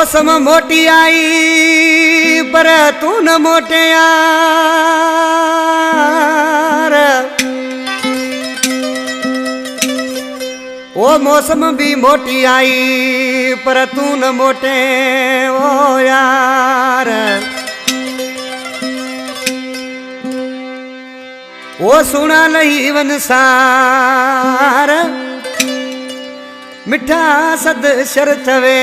मौसम मोटी आई पर तू न मोटे यार। ओ मौसम भी मोटी आई पर तू न मोटे ओ यार। ओ सुना नहीं वनसार मिठा सद शरत वे।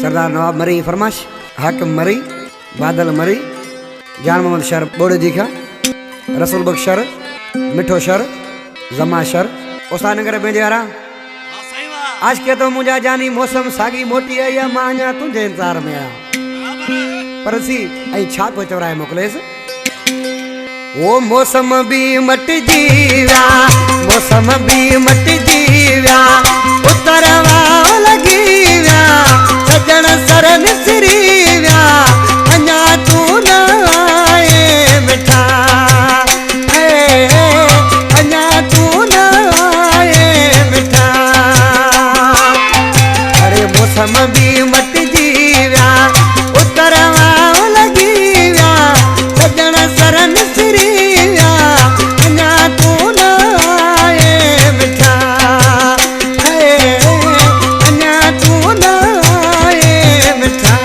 सरदार नवाब मरी फरमाश, हाकिम मरी, बादल मरी, जान मोहम्मद शर बोड़े दिखा, रसूल बख्श शर, मिठो शर, जमा शर, उस्ताद नगर बेंजारा। आज के तो मुझा जानी मौसम सागी मोटी है या मांझा तुझे इंतजार में आ। पर सी आई छाप को चौराहे मोकलेस। वो मौसम भी मट जीव्या, मौसम भी मट जीव्या, उतरवा लगी व्या, सजन सरन सिरीव्या, अञा तू न आए मिठा, अञा तू न आए मिठा। अरे मौसम भी मट जीव्या, उतरवा लगी व्या, सजन सरन सिरीव्या, अञा तू न आए मिठा, अञा तू न आए मिठा।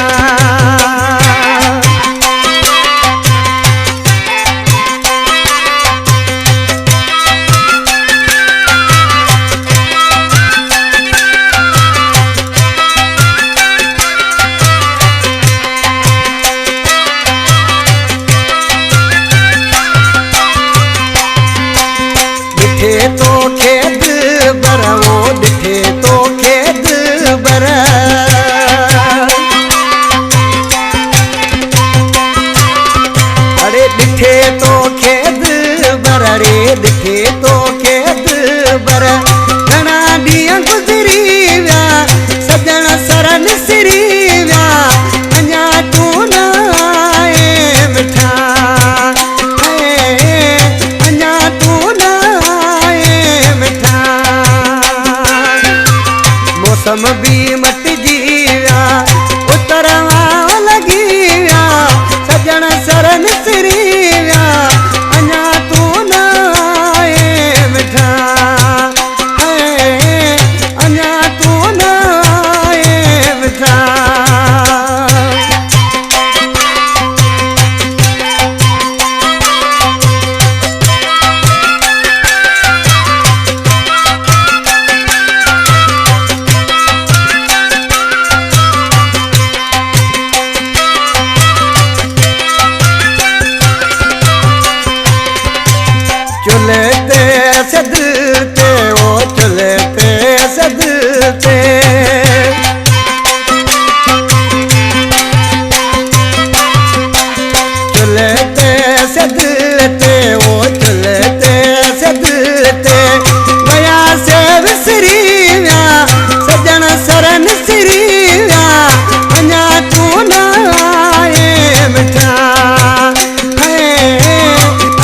दिखे तो खेद बर, वो दिखे तो खेद बर, अरे दिखे तो खेद बर, अरे दिखे तो खेद बर, घना ॾींहं गुज़री विया, सजण सरन सिरी विया, अञा तू न आए मिठा, अञा तू न आए मिठा। मौसम भी मट जीव्या, उतरवा लगी व्या, सजण सरन सिरी व्या, अञा तू न आए मिठा, अञा तू न आए मिठा। चुलते सदते ओ चुलते सदते, चुलते सदते ओ चुलते सदते, गया से विसरी व्या, सजन सरन सिरी व्या, अञा तू न आए मिठा,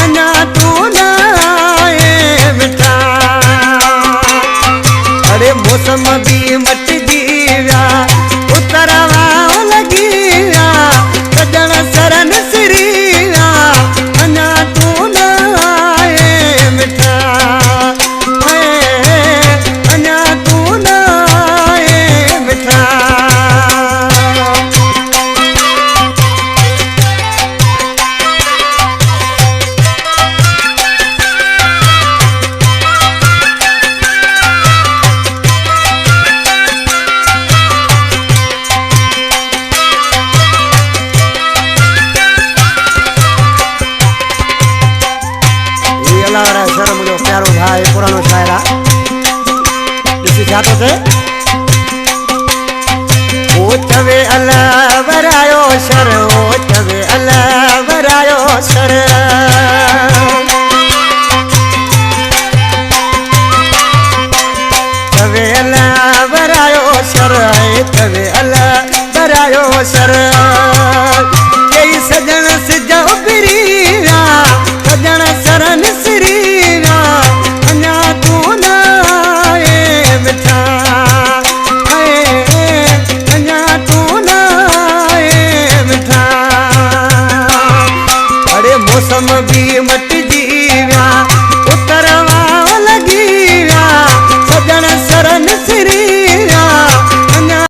अञा तू न आए मिठा। अरे मौसम भी मट जीव्या, उतरवा लगी व्या, सजन सरन सिरी व्या, अञा तू न आए मिठा, अञा तू न आए मिठा। सर मुझो प्यारो भाई पुरानो शायरा ॾिसी छा थो थिए। ओ चवे अला वरायो शर, ओ चवे अला वरायो शर, चवे अला वरायो शर, चवे अला वरायो शर।